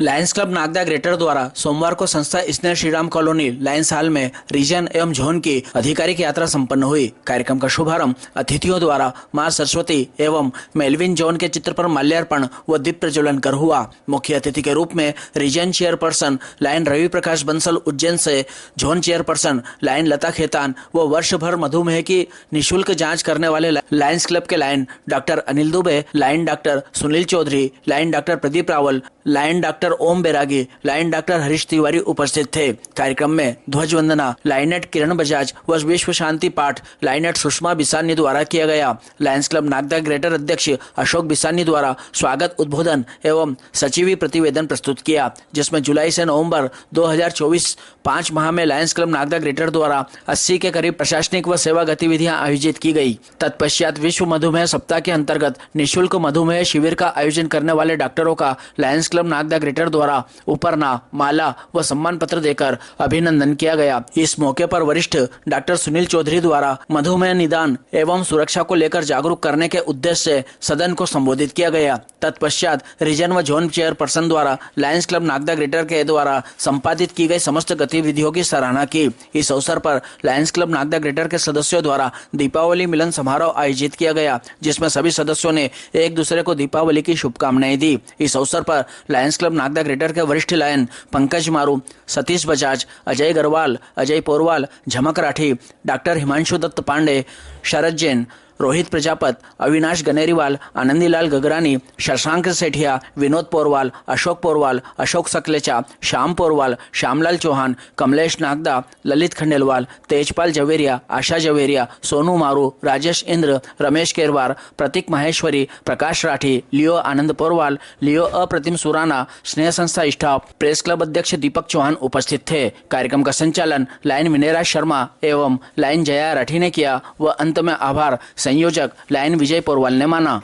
Lions club Nagda greater द्वारा सोमवार को संस्था स्नेह श्रीराम कॉलोनी लायंस हॉल में रीजन एवं जोन की आधिकारिक यात्रा संपन्न हुई। कार्यक्रम का शुभारंभ अतिथियों द्वारा मां सरस्वती एवं मेलविन जोन के चित्र पर माल्यार्पण व दीप प्रज्वलन कर हुआ। मुख्य अतिथि के रूप में region chairperson lion Ravi Prakash Bansal Ujjain से, zone chairperson lion Lata Khetan व वर्ष भर मधुमेह की निःशुल्क जाँच करने वाले लायंस क्लब के lion doctor Anil Dubey, lion doctor Sunil Chaudhary, lion doctor Pradeep Rawal, lion doctor Om Bairagi, lion doctor Harish Tiwari उपस्थित थे। कार्यक्रम में ध्वज वंदना लायनेट किरण बजाज व विश्व शांति पाठ लायनेट सुषमा बिसानी द्वारा किया गया। लायंस क्लब नागदा ग्रेटर अध्यक्ष अशोक बिसानी द्वारा स्वागत उद्बोधन एवं सचिवी प्रतिवेदन प्रस्तुत किया, जिसमें जुलाई से नवंबर 2024 5 माह में लायंस क्लब नागदा ग्रेटर द्वारा 80 के करीब प्रशासनिक व सेवा गतिविधियां आयोजित की गई। तत्पश्चात विश्व मधुमेह सप्ताह के अंतर्गत निःशुल्क मधुमेह शिविर का आयोजन करने वाले डॉक्टरों का लायंस क्लब नागदा ग्रेटर द्वारा उपरना, माला व सम्मान पत्र देकर अभिनंदन किया गया। इस मौके पर वरिष्ठ डॉक्टर सुनील चौधरी द्वारा मधुमेह निदान एवं सुरक्षा को लेकर जागरूक करने के उद्देश्य से सदन को संबोधित किया गया। तत्पश्चात रीजन व जोन चेयरपर्सन द्वारा लायंस क्लब नागदा ग्रेटर के द्वारा संपादित की गई समस्त गतिविधियों की सराहना की। इस अवसर पर लायंस क्लब नागदा ग्रेटर के सदस्यों द्वारा दीपावली मिलन समारोह आयोजित किया गया, जिसमें सभी सदस्यों ने एक दूसरे को दीपावली की शुभकामनाएं दी। इस अवसर पर लायंस क्लब नागदा ग्रेटर के वरिष्ठ लायन पंकज मारू, सतीश बजाज, अजय गरवाल, अजय पोरवाल, झमक राठी, डॉक्टर हिमांशु दत्त पांडे, शरद जैन, रोहित प्रजापत, अविनाश गनेरीवाल, आनंदीलाल गगरानी, शशांक सेठिया, विनोद पोरवाल, अशोक सकलेचा, श्याम पोरवाल, श्यामलाल चौहान, कमलेश नागदा, ललित खंडेलवाल, तेजपाल जवेरिया, आशा जवेरिया, सोनू मारू, राजेश इंद्र, रमेश केरवार, प्रतीक माहेश्वरी, प्रकाश राठी, लियो आनंद पोरवाल, लियो अप्रतिम सुराना, स्नेह संस्था स्टाफ, प्रेस क्लब अध्यक्ष दीपक चौहान उपस्थित थे। कार्यक्रम का संचालन लायन विनेरा शर्मा एवं लायन जया राठी ने किया व अंत में आभार संयोजक लायन विजय पोरवाल ने माना।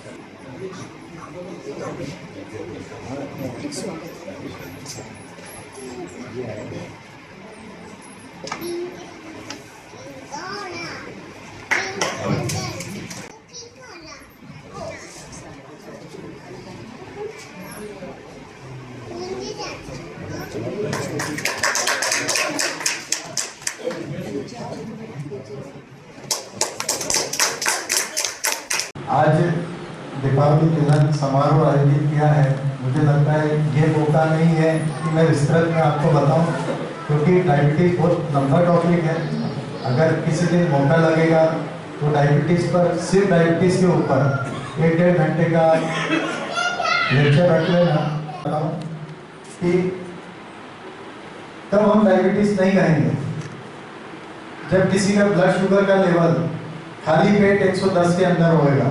आज दीपावली मिलन समारोह आयोजित किया है। मुझे लगता है ये मौका नहीं है कि मैं विस्तृत में आपको बताऊं, क्योंकि डायबिटीज बहुत लंबा टॉपिक है। अगर किसी दिन मौका लगेगा तो डायबिटीज पर, सिर्फ डायबिटीज के ऊपर 1-1.5 घंटे का लेक्चर रख लेना। कि तब हम डायबिटीज नहीं कहेंगे जब किसी का ब्लड शुगर का लेवल खाली पेट 110 के अंदर होएगा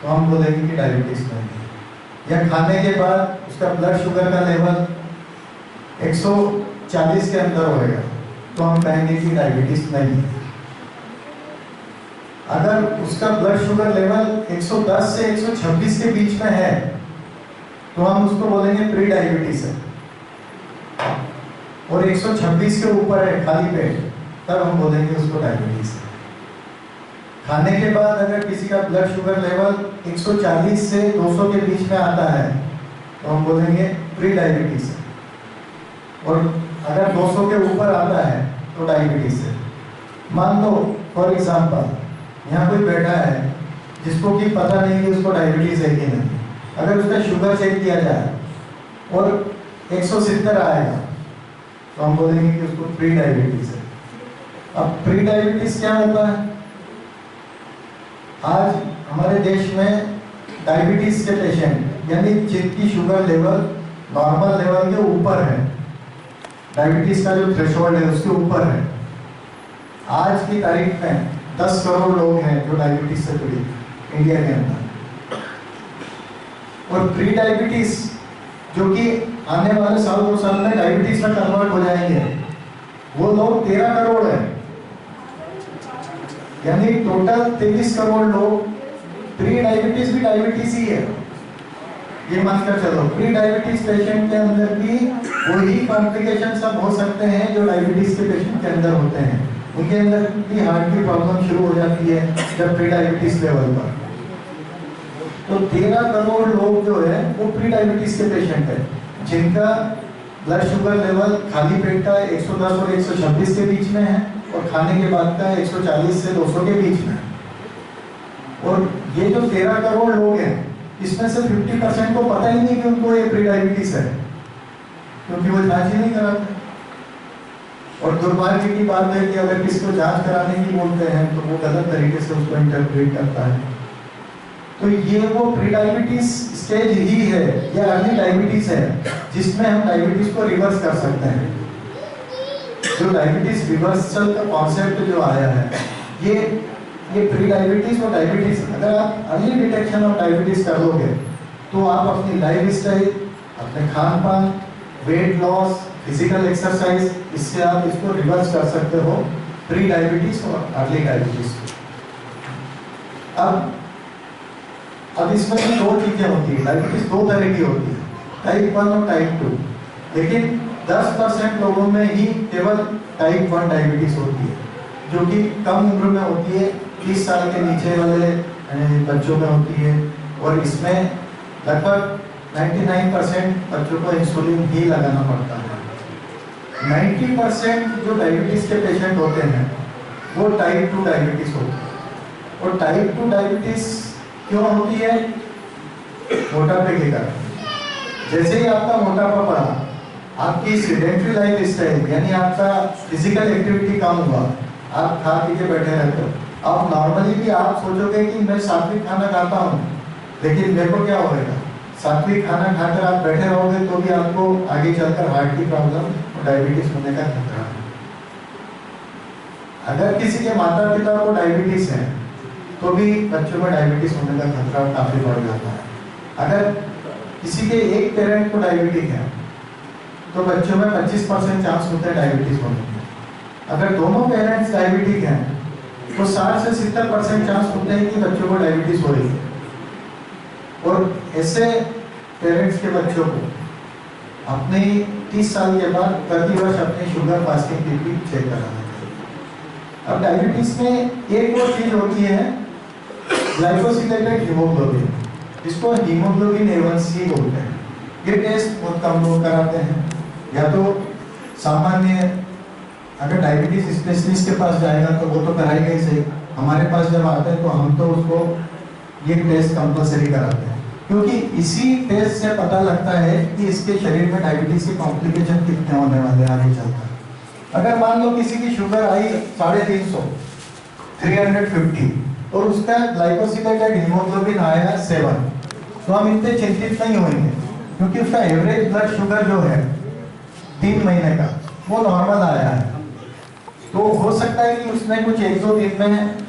तो हम बोलेंगे कि डायबिटीज नहीं है, या खाने के बाद उसका ब्लड शुगर का लेवल 140 के अंदर होएगा तो हम कहेंगे कि डायबिटीज नहीं है। अगर उसका ब्लड शुगर लेवल 110 से 126 के बीच में है तो हम उसको बोलेंगे प्री डायबिटीज है, और 126 के ऊपर है खाली पेट तब हम बोलेंगे उसको डायबिटीज है। खाने के बाद अगर किसी का ब्लड शुगर लेवल 140 से 200 के बीच में आता है तो हम बोलेंगे प्री डायबिटीज है, और अगर 200 के ऊपर आता है तो डायबिटीज है। मान लो फॉर एग्जांपल यहाँ कोई बैठा है जिसको कि पता नहीं कि उसको डायबिटीज है कि नहीं, अगर उसका शुगर चेक किया जाए और 170 आएगा तो हम बोलेंगे कि उसको प्री डायबिटीज है। अब प्री डायबिटीज क्या होता है? आज हमारे देश में डायबिटीज के पेशेंट, यानी जिनकी शुगर लेवल नॉर्मल लेवल के ऊपर है, डायबिटीज का जो थ्रेशोल्ड है उसके ऊपर है, आज की तारीख में 10 करोड़ लोग हैं जो डायबिटीज से पीड़ित इंडिया के अंदर। और प्री डायबिटीज जो कि आने वाले साल 2 साल में डायबिटीज में कन्वर्ट हो जाएंगे, वो लोग 13 करोड़ है, यानी टोटल 23 करोड़ लोग। प्री डायबिटीज भी डायबिटीज ही है, ये मानकर चलो। प्री डायबिटीज पेशेंट के अंदर भी वही कॉम्प्लिकेशन सब हो सकते हैं जो डायबिटीज के पेशेंट के अंदर होते हैं। उनके अंदर भी हार्ट की प्रॉब्लम शुरू हो जाती है जब प्री डायबिटीज लेवल पर। तो 13 करोड़ लोग जो है वो प्री डायबिटीज के पेशेंट है। जिनका ब्लड शुगर लेवल खाली पेट का 110 और 126 के बीच में है और खाने के बाद का 140 से 200 के बीच में है। और ये जो 13 करोड़ लोग हैं, इसमें से 50% को पता ही नहीं कि उनको ये प्री डायबिटीज है, क्योंकि वो जांच ही नहीं कराते। और दुर्भाग्य की बात है कि अगर किसी को जांच कराने की बोलते हैं तो वो गलत तरीके से उसको इंटरप्रेट करता है। तो ये वो प्री डायबिटीज स्टेज ही है या अर्ली डायबिटीज है, जिसमें हम डायबिटीज को रिवर्स कर सकते हैं। जो डायबिटीज रिवर्सल का कॉन्सेप्ट जो आया है, ये प्री डायबिटीज और डायबिटीज, अगर आप अर्ली डिटेक्शन ऑफ डायबिटीज कर लोगे तो आप अपनी लाइफ स्टाइल, अपने खान पान, वेट लॉस, फिजिकल एक्सरसाइज, इससे आप इसको रिवर्स कर सकते हो, प्री डायबिटीज और अर्ली डायबिटीज। अब इसमें भी दो चीजें होती है। डायबिटीज दो तरह की होती है, टाइप 1 और टाइप 2। लेकिन 10% लोगों में ही केवल टाइप 1 डायबिटीज होती है, जो कि कम उम्र में होती है, 30 साल के नीचे वाले बच्चों में होती है। और इसमें लगभग 99% बच्चों को इंसुलिन ही लगाना पड़ता है। 90% जो डायबिटीज के पेशेंट होते हैं वो टाइप 2 डायबिटीज होती है। और टाइप 2 डायबिटीज क्यों होती है? मोटापे के कारण। जैसे ही आपका मोटापा बढ़ा, आपकी सेडेंटरी लाइफ स्टाइल यानी आपका फिजिकल एक्टिविटी कम हुआ, आप खा पी के बैठे रहते हो। अब नॉर्मली भी आप सोचोगे कि मैं सात्विक खाना खाता हूँ, लेकिन मेरे को क्या होगा, सात्विक खाना खाकर आप बैठे रहोगे तो भी आपको आगे चलकर हार्ट की प्रॉब्लम और डायबिटीज होने का खतरा है। अगर किसी के माता पिता को डायबिटीज है तो भी बच्चों में डायबिटीज होने का खतरा काफी बढ़ जाता है। अगर किसी के एक पेरेंट को डायबिटीज है तो बच्चों में 25% चांस होते हैं डायबिटीज होने के। अगर दोनों पेरेंट्स डायबिटिक हैं तो 60 से 70% चांस होते हैं कि बच्चों को डायबिटीज हो रही है। और ऐसे पेरेंट्स के बच्चों को अपने 30 साल के बाद प्रति वर्ष अपनी शुगर फास्टिंग बीपी चेक कराना चाहिए। अब डायबिटीज में एक और चीज होती है ग्लाइकोसिलेटेड हीमोग्लोबिन, जिसको हीमोग्लोबिन A1C बोलते हैं। ये टेस्ट बहुत कम लोग कराते हैं, या तो सामान्य अगर डायबिटीज स्पेशलिस्ट के पास जाएगा तो वो तो कराएगा ही सही। हमारे पास जब आता है तो हम तो उसको ये टेस्ट कंपलसरी कराते हैं, क्योंकि इसी टेस्ट से पता लगता है कि इसके शरीर में डायबिटीज के कॉम्प्लिकेशन कितने होने वाले आगे चलकर। अगर मान लो किसी की शुगर आई 350, 350 और उसका ग्लाइकोसिलेटेड हीमोग्लोबिन आया 7, तो हम इतने चिंतित नहीं होंगे, क्योंकि उसका एवरेज ब्लड शुगर जो है 3 महीने का वो नॉर्मल आया है। तो हो सकता है कि उसने कुछ 1-2 दिन में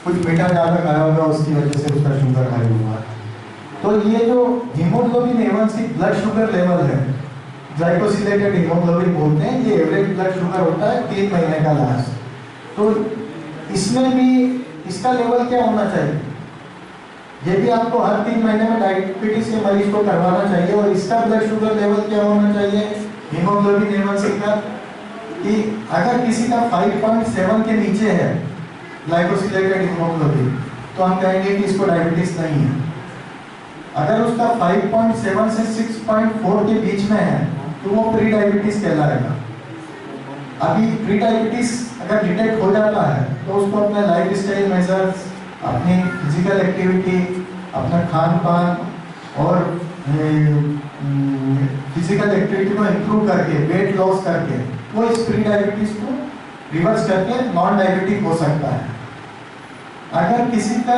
कुछ मीठा ज्यादा खाया होगा, उसकी वजह से उसका शुगर हाई हुआ है। तो ये जो haemoglobin A1C blood sugar level है, ग्लाइकोसिलेटेड हीमोग्लोबिन बोलते हैं, ये एवरेज ब्लड शुगर होता है 3 महीने का लास्ट। तो इसमें भी इसका लेवल क्या होना चाहिए, ये भी आपको हर 3 महीने में डायबिटीज के मरीज को करवाना चाहिए। और इसका ब्लड शुगर लेवल क्या होना चाहिए हीमोग्लोबिन A1C का, कि अगर किसी का 5.7 के नीचे है ग्लाइकोसिलेटेड हीमोग्लोबिन तो हम कहेंगे कि इसको डायबिटीज नहीं है। अगर उसका 5.7 से 6.4 के बीच में है तो वो प्री डायबिटीज कहलाएगा। अभी प्री डायबिटीज अगर डिटेक्ट हो जाता है तो उसको अपने लाइफ स्टाइल मेजर्स, अपनी फिजिकल एक्टिविटी, अपना खान पान और फिजिकल एक्टिविटी को इम्प्रूव करके, वेट लॉस करके वो इस प्री डायबिटीज को रिवर्स करके नॉन डायबिटिक हो सकता है। अगर किसी का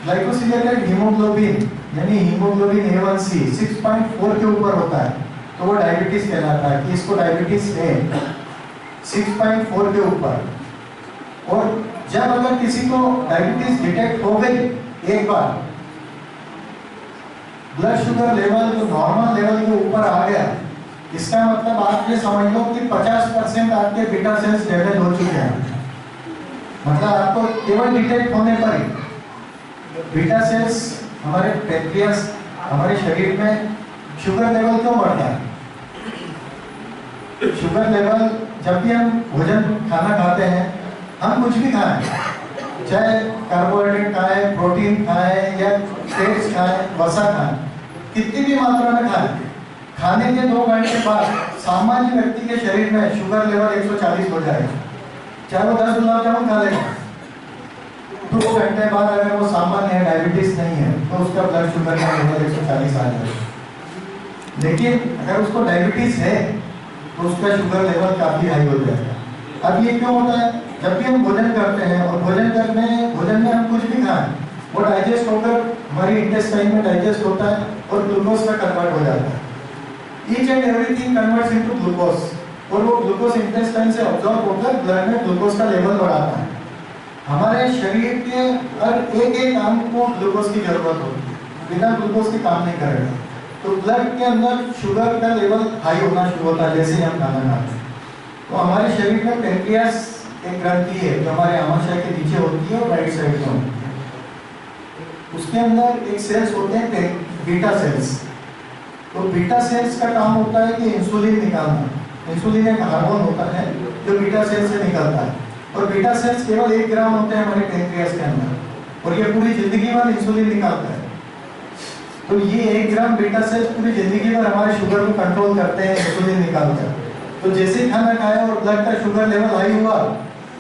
ग्लाइकोसिलेटेड हीमोग्लोबिन यानी हीमोग्लोबिन A1C 6.4 के ऊपर होता है तो वो डायबिटीज कहलाता है कि इसको डायबिटीज है 6.4 के ऊपर। और जब अगर किसी को डायबिटीज डिटेक्ट हो गई एक बार, ब्लड शुगर लेवल जो नॉर्मल लेवल के ऊपर आ गया, इसका मतलब आप ये समझ लो कि 50% आपके बीटा सेल्स डैमेज हो चुके हैं। मतलब आपको केवल डिटेक्ट होने पर ही बीटा सेल्स, हमारे पैंक्रियास, हमारे शरीर में शुगर लेवल क्यों बढ़ता है? शुगर लेवल जब भी हम भोजन खाना खाते हैं, हम कुछ भी खाएं, चाहे कार्बोहाइड्रेट खाएं, प्रोटीन खाएं या फेट्स खाएं, वसा खाएं, कितनी भी मात्रा में खाएं, खाने के 2 घंटे बाद सामान्य व्यक्ति के शरीर में शुगर लेवल 140 हो जाएगा, चाहे वो 10 गुलाब जामुन खा लेगा। 2 घंटे बाद अगर वो सामान्य है, डायबिटीज नहीं है, तो उसका ब्लड शुगर का लेवल 140 आ जाएगा। लेकिन अगर उसको डायबिटीज है तो उसका शुगर लेवल काफी हाई हो जाएगा। अब ये क्यों होता है? जब भी हम भोजन करते हैं और भोजन में हम कुछ भी खाएं, वो डाइजेस्ट होकर हमारी इंटेस्टाइन में डाइजेस्ट होता है और ग्लूकोज में कन्वर्ट हो जाता है। Each and everything converts into glucose, और वो ग्लूकोज इंटेस्टाइन से ऑब्जॉर्ब होकर ब्लड में ग्लूकोज का लेवल बढ़ाता है। हमारे शरीर के हर एक अंग को ग्लूकोज की जरूरत होती है, बिना ग्लूकोज के काम नहीं करेगा। तो ब्लड के अंदर शुगर का लेवल हाई होना शुरू होता है जैसे ही हम खाना खाते हैं। तो हमारे शरीर में पेनक्रियास एक ग्रंथि है जो हमारे आमाशय के नीचे होती है और राइट साइड में होती है। उसके अंदर एक सेल्स होते हैं बीटा सेल्स। तो बीटा सेल्स का काम होता है कि इंसुलिन निकालना। इंसुलिन एक हार्मोन होता है जो बीटा सेल से निकलता है, और बीटा सेल्स केवल 1 ग्राम होते हैं हमारे पेनक्रियास के अंदर, और ये पूरी जिंदगी भर इंसुलिन निकालता है। तो ये 1 ग्राम बीटा सेल्स पूरी जिंदगी भर हमारे शुगर को कंट्रोल करते हैं, इंसुलिन निकालकर। तो जैसे ही खाना खाया और ब्लड का शुगर लेवल हाई हुआ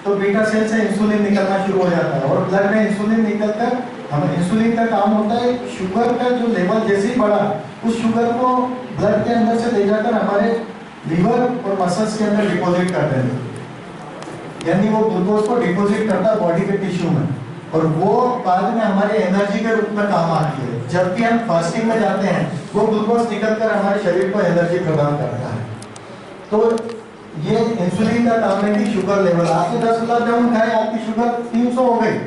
तो बीटा सेल से इंसुलिन निकलना शुरू हो जाता है, और ब्लड में इंसुलिन निकलकर हम इंसुलिन का काम होता है शुगर का जो लेवल जैसे ही बढ़ा उस शुगर को ब्लड के अंदर से ले जाकर हमारे लीवर और मसल्स के अंदर डिपॉजिट कर देते हैं। यानी वो ग्लूकोज को डिपॉजिट करता है बॉडी के टिश्यू में, और वो बाद में हमारे एनर्जी के रूप में काम आती है। जब भी हम फास्टिंग में जाते हैं वो ग्लूकोज निकलकर हमारे शरीर को एनर्जी प्रदान करता है। तो ये इंसुलिन का काम है कि शुगर लेवल, आपने 10 गुलाब जामुन खाए, आपकी शुगर 300 हो गई,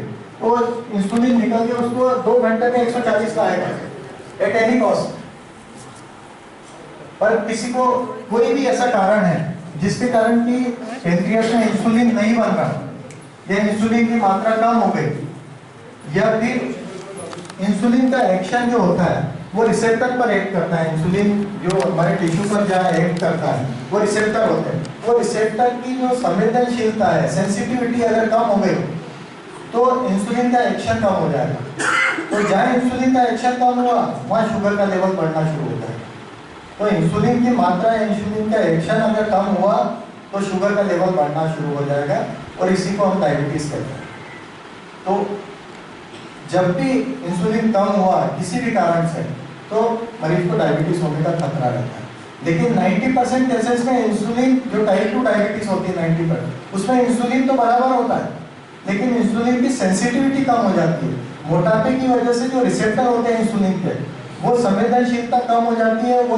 और इंसुलिन निकल के उसको 2 घंटे में 140 का आएगा एट एनी कॉस्ट। पर किसी को कोई भी ऐसा कारण है जिसके कारण कि पेनक्रियास में इंसुलिन नहीं बन रहा, या इंसुलिन की मात्रा कम हो गई, या फिर इंसुलिन का एक्शन जो होता है वो रिसेप्टर पर एक्ट करता है। इंसुलिन जो हमारे टिश्यू पर जहाँ एक्ट करता है वो रिसेप्टर होते हैं। वो रिसेप्टर की जो संवेदनशीलता है, सेंसिटिविटी अगर कम हो गई तो इंसुलिन का एक्शन कम हो जाएगा। तो जहाँ इंसुलिन का एक्शन कम हुआ वहाँ शुगर का लेवल बढ़ना शुरू होता है। तो इंसुलिन की मात्रा, इंसुलिन का एक्शन अगर कम हुआ तो शुगर का लेवल बढ़ना शुरू हो जाएगा, और इसी को हम डायबिटीज कहते हैं। तो जब भी इंसुलिन कम हुआ किसी भी कारण से तो मरीज को डायबिटीज होने का खतरा रहता है। लेकिन 90% केसेस में इंसुलिन जो टाइप 2 डायबिटीज होती है 90%, उसमें इंसुलिन तो बराबर होता है, लेकिन इंसुलिन की सेंसिटिविटी कम हो जाती है। मोटापे की वजह से जो रिसेप्टर होते हैं इंसुलिन के, वो संवेदनशीलता कम हो जाती है, वो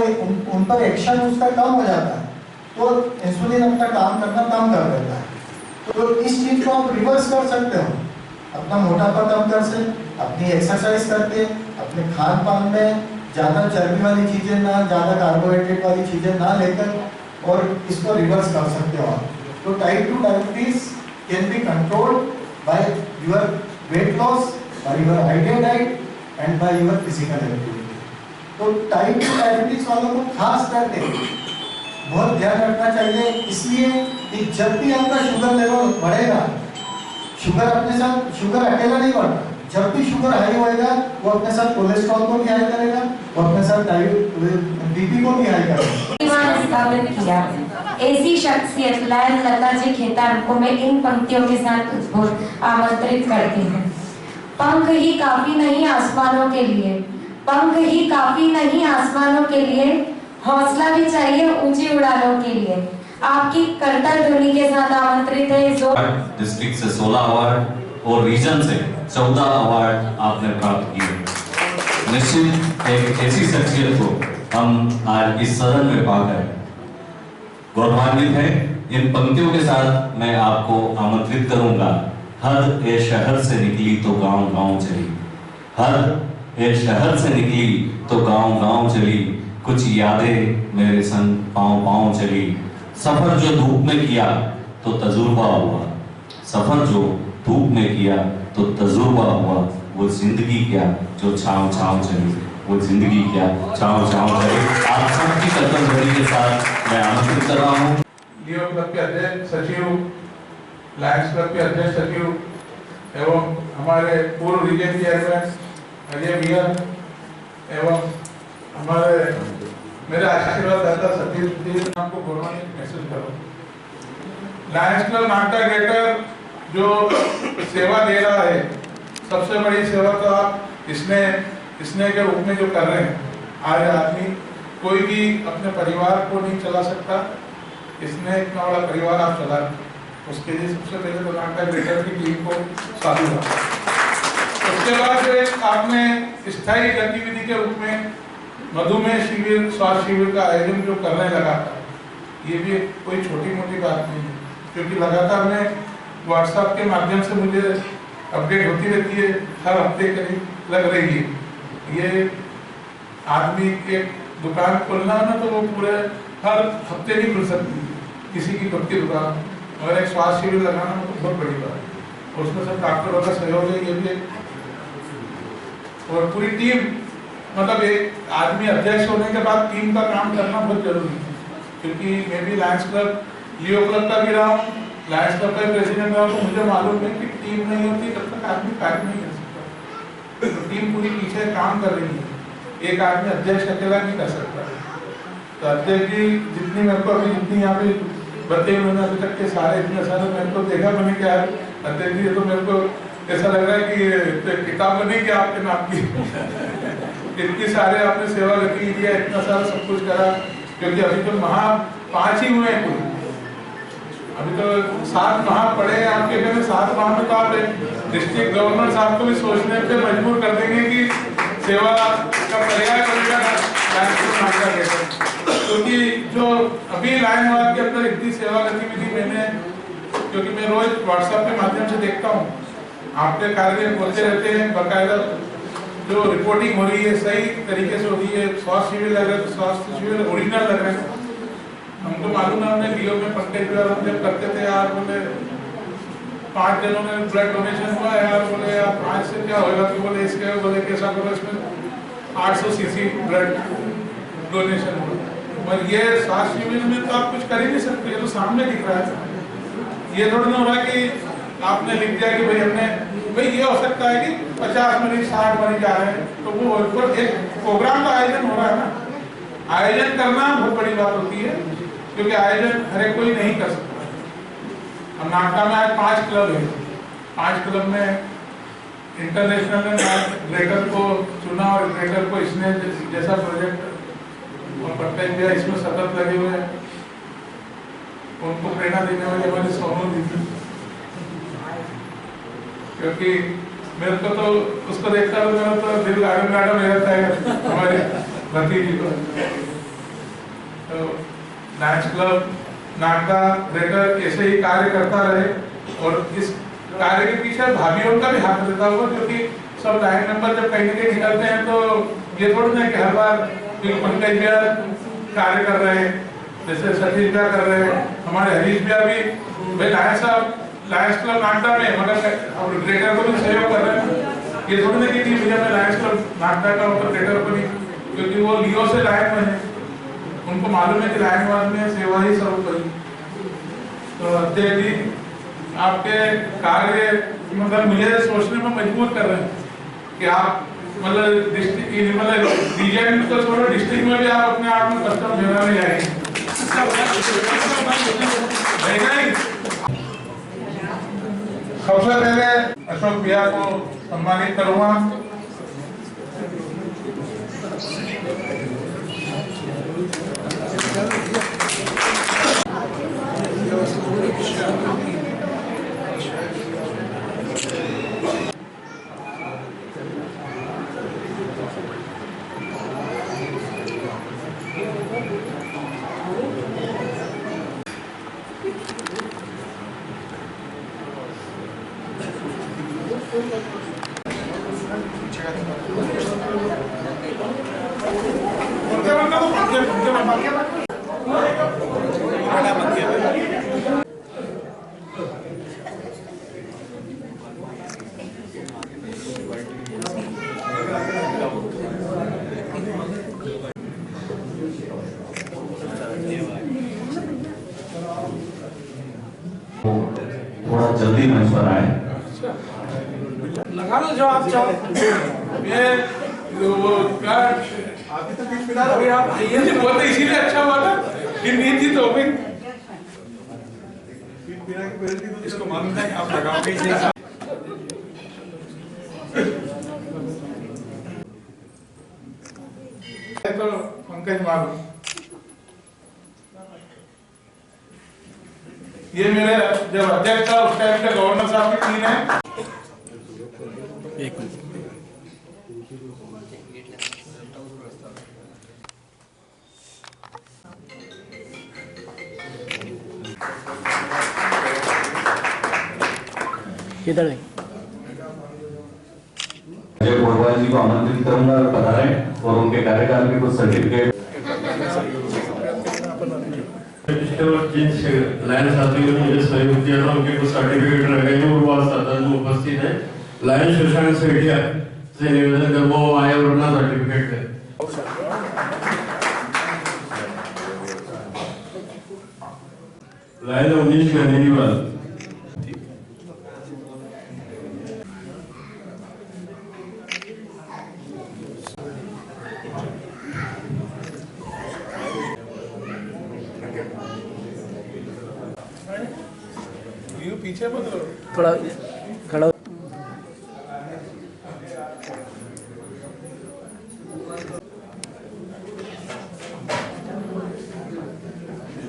उन पर एक्शन उसका कम हो जाता है, तो इंसुलिन अपना काम करना कम कर देता है। तो इस चीज को आप रिवर्स कर सकते हो, अपना मोटापा कम कर से, अपनी एक्सरसाइज करके, अपने खान पान में ज़्यादा चर्बी वाली चीज़ें ना, ज़्यादा कार्बोहाइड्रेट वाली चीज़ें ना लेकर, और इसको रिवर्स कर सकते हो आप। तो type 2 diabetes can be controlled by your weight loss, by your ideal diet and by your physical activity. तो टाइप 2 डायबिटीज वालों को खास करके बहुत ध्यान रखना चाहिए, इसलिए कि जब भी आपका शुगर लेवल बढ़ेगा, शुगर अपने साथ, शुगर अकेला नहीं बढ़ता, जब भी शुगर हाई होएगा वो अपने साथ कोलेस्ट्रॉल को भी हाई करेगा, वो अपने साथ बीपी को भी हाई करेगा। स्थापित किया ऐसी शख्सियत लायल लता जी खेतान को मैं इन पंक्तियों के साथ आमंत्रित करती हूँ। पंख ही काफी नहीं आसमानों के लिए, पंख ही काफी नहीं आसमानों के लिए, हौसला भी चाहिए ऊंची उड़ानों के लिए। आपकी करतल ध्वनि के साथ आमंत्रित है जो डिस्ट्रिक्ट से 16 अवार्ड और रीजन से 14 अवार्ड आपने प्राप्त किए। निश्चित एक ऐसी शख्सियत को हम आज इस सदन में पाकर गौरवान्वित है। इन पंक्तियों के साथ मैं आपको आमंत्रित करूंगा। हर ए शहर से निकली तो गांव गांव चली, हर ए शहर से निकली तो गांव गांव चली, कुछ यादें मेरे संग पांव पांव चली। सफर जो धूप में किया तो तजुर्बा हुआ, सफर जो धूप में किया तो तजुर्बा हुआ। वो जिंदगी क्या जो छांव छांव चली, वो जिंदगी क्या छांव छांव चली। आप सबकी कदम ध्वनि के साथ मैं आमंत्रित कर रहा हूँ। लियो क्लब के अध्यक्ष सचिव, लायंस क्लब के अध्यक्ष सचिव एवं हमारे पूर्व रीजन चेयरमैन अजय भैया एवं हमारे मेरा आशीर्वाद दाता सतीश जी आपको गौरवान्वित महसूस करो। लायंस क्लब नागदा ग्रेटर जो सेवा दे रहा है, सबसे बड़ी सेवा तो आप इसने के रूप में जो कर रहे हैं। आज आदमी कोई भी अपने परिवार को नहीं चला सकता, इसने इतना बड़ा परिवार आप चला रहे हैं। उसके लिए सबसे पहले तो नागदा ग्रेटर की टीम को साधुवाद। उसके बाद आपने स्थायी गतिविधि के रूप में मधुमेह शिविर, स्वास्थ्य शिविर का आयोजन जो करने लगा था, ये भी कोई छोटी मोटी बात नहीं है, क्योंकि लगातार मैं व्हाट्सएप के माध्यम से मुझे अपडेट होती रहती है, हर हफ्ते करीब लग रही है। ये आदमी एक दुकान खोलना है ना, तो वो पूरे हर हफ्ते नहीं खुल सकती किसी की खुद की दुकान, और एक स्वास्थ्य शिविर लगाना तो बहुत बड़ी बात है। और उसमें सब डॉक्टरों का सहयोग है, ये भी और पूरी टीम, मतलब एक आदमी अध्यक्ष होने के बाद टीम का काम करना बहुत जरूरी है। क्योंकि मैं भी लायंस क्लब, लियो क्लब का भी रहा हूँ, लायंस क्लब का प्रेसिडेंट रहा हूँ, तो मुझे मालूम है कि टीम नहीं होती तब तक आदमी कार्य नहीं कर सकता। तो टीम पूरी पीछे काम कर रही है, एक आदमी अध्यक्ष अकेला नहीं कर सकता। तो अध्यक्ष जी जितनी मेरे को अभी जितनी यहाँ पे बताई उन्होंने अभी तक के सारे इतने सारे मेरे को देखा, मैंने क्या अध्यक्ष जी तो मेरे को ऐसा लग रहा है कि किताब बनी क्या आपके नाम की। इतनी सारे आपने सेवा गति दिया, इतना सारा सब कुछ करा, क्योंकि अभी तो 5 ही हुए हैं कुल। अभी तो 7 महा पड़े हैं आपके घर में। 7 माह में तो आप डिस्ट्रिक्ट गवर्नर साहब को भी सोचने पे मजबूर कर देंगे कि सेवा का पर्याय करेगा क्योंकि जो अभी लायनवाद के अंदर इतनी सेवा गतिविधि मैंने, क्योंकि मैं रोज व्हाट्सएप के माध्यम से देखता हूँ, आपके कार्य बोलते रहते हैं, बाकायदा जो रिपोर्टिंग हो रही है सही तरीके से हो रही है। स्वास्थ्य शिविर लग रहे हैं, स्वास्थ्य शिविर ओरिजिनल लग रहे हैं। हमको मालूम है, हमने लियो में पंकज हम जब करते थे यार, बोले 5 जनों में ब्लड डोनेशन हुआ है यार, बोले यार 5 से क्या होगा, कि बोले इसके बोले कैसा करो, इसमें 800 सीसी ब्लड डोनेशन हुआ। और ये स्वास्थ्य शिविर में तो आप कुछ कर ही नहीं सकते, ये तो सामने दिख रहा है। ये थोड़ा ना हो रहा कि आपने लिख दिया कि भाई हमने, भाई ये हो सकता है कि 50 मरीज 60 मरीज आ रहे हैं, तो वो एक प्रोग्राम का आयोजन हो रहा है ना। आयोजन करना बहुत बड़ी बात होती है, क्योंकि आयोजन हर एक कोई नहीं कर सकता। हम नागदा में आज 5 क्लब है, 5 क्लब में इंटरनेशनल ने ग्रेटर को चुना, और ग्रेटर को इसने जैसा प्रोजेक्ट और पंकज भैया इसमें सतत लगे हुए हैं, उनको प्रेरणा देने वाली हमारी सोनू दीदी, क्योंकि मेरे को तो उसको देखता तो मेरा तो दिल गार्डन गार्डन में रहता है हमारे भतीजी को। तो लायंस क्लब नागदा ग्रेटर ऐसे ही कार्य करता रहे, और इस कार्य के पीछे भाभीओं का भी हाथ रहता होगा, क्योंकि सब लाइन मेंबर जब कहीं ना कहीं निकलते हैं तो ये थोड़ा ना कि हर बार पंकज भैया कार्य कर रहे हैं, जैसे सतीश भैया कर रहे हैं, हमारे हरीश भैया भी, भाई लायंस क्लब नागदा में मगर ग्रेटर को भी सहयोग कर रहे हैं। ये थोड़ी ना कि भैया मैं लायंस क्लब नागदा का ऊपर ग्रेटर को नहीं, क्योंकि वो लियो से लायन में है, उनको मालूम है कि लायनवाद में सेवा ही सर्वोपरि। तो अध्यक्ष जी आपके कार्य मतलब मुझे सोचने में मजबूर कर रहे हैं कि आप मतलब रीजन को छोड़ो, डिस्ट्रिक्ट में भी आप अपने आप में कस्टम लेना में जाएंगे। सबसे पहले अशोक भैया को सम्मानित करूंगा। थोड़ा जल्दी मंच पर आए। लगा लो जो आप चाहो। ये वो क्या अभी आप ये बोलते इसीलिए अच्छा हुआ था कि नींद थी तो फिर इसको मालूम था कि आप लगाओगे इसे। तो पंकज मालूम ये मेरे जब अध्यक्ष था उस टाइम के गवर्नर साहब की टीम है। इधर अजय पोरवाल जी को आमंत्रित करूंगा पधारें और उनके कार्यकाल के कुछ सर्टिफिकेट जिन लायन साथियों ने मुझे सहयोग किया था उनके कुछ सर्टिफिकेट रह गए हैं और वो सदन में उपस्थित है। लायन शशांक सेठिया से निवेदन कर वो आए और अपना सर्टिफिकेट है। लायन 19 गनेरीवाल पीछे बदलो थोड़ा खड़ा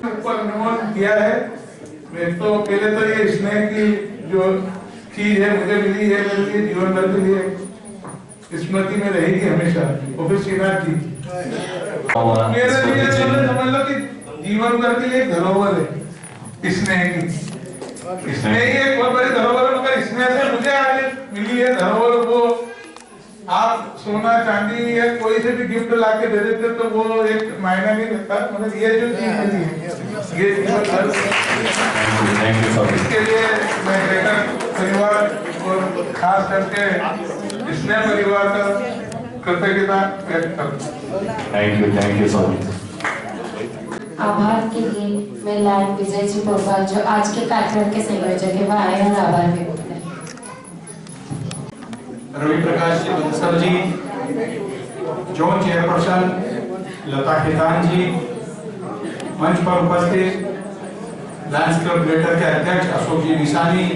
ऊपर अनुमोदन किया है। मैं तो पहले तो ये स्नेह की जो चीज है मुझे मिली है मेरे लिए जीवन भर के लिए स्मृति में रहेगी हमेशा। ऑफिस श्रीनाथ जी मेरे लिए समझ लो कि जीवन भर के लिए धरोहर है स्नेह की। इसमें ही एक बहुत बड़ी धरोहर मगर इसमें से मुझे आज मिली है धरोहर। वो आप सोना चांदी या कोई से भी गिफ्ट ला के दे देते तो वो एक मायना नहीं रखता मगर ये जो चीज मिली है ये इसके लिए मैं ग्रेटर परिवार और खास करके स्नेह परिवार का कृतज्ञता व्यक्त करता हूँ। Thank you so much. आभार के लिए मैं लायन विजय जी पोरवाल जो आज के कार्यक्रम के संयोजक है वह आए और आभार व्यक्त करें। रवि प्रकाश जी बंसल जी, जोन चेयरपर्सन लता खेतान जी, मंच पर उपस्थित लायंस क्लब ग्रेटर के अध्यक्ष अशोक जी निशानी,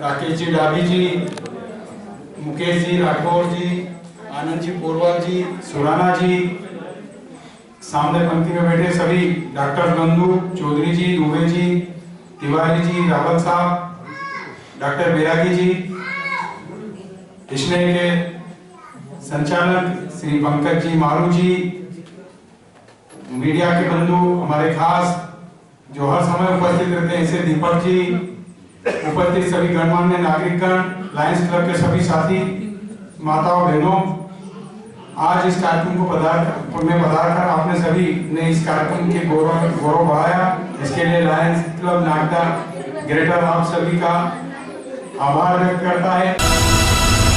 राकेश जी डाबी जी, मुकेश जी राठौर जी, आनंद जी पोरवाल जी, सुराना जी, सामने पंक्ति में बैठे सभी डॉक्टर नंदू चौधरी जी, दुबे जी, तिवारी जी, रावत साहब, डॉक्टर बैरागी जी, स्नेह के संचालक श्री पंकज जी मारू जी, मीडिया के बंधु हमारे खास जो हर समय उपस्थित रहते हैं ऐसे दीपक जी, उपस्थित सभी गणमान्य नागरिकगण, लायंस क्लब के सभी साथी, माताओं बहनों, आज इस कार्यक्रम को में पधारकर आपने सभी ने इस कार्यक्रम के गौरव बढ़ाया। इसके लिए लायंस क्लब नागदा ग्रेटर आप सभी का आभार व्यक्त करता है।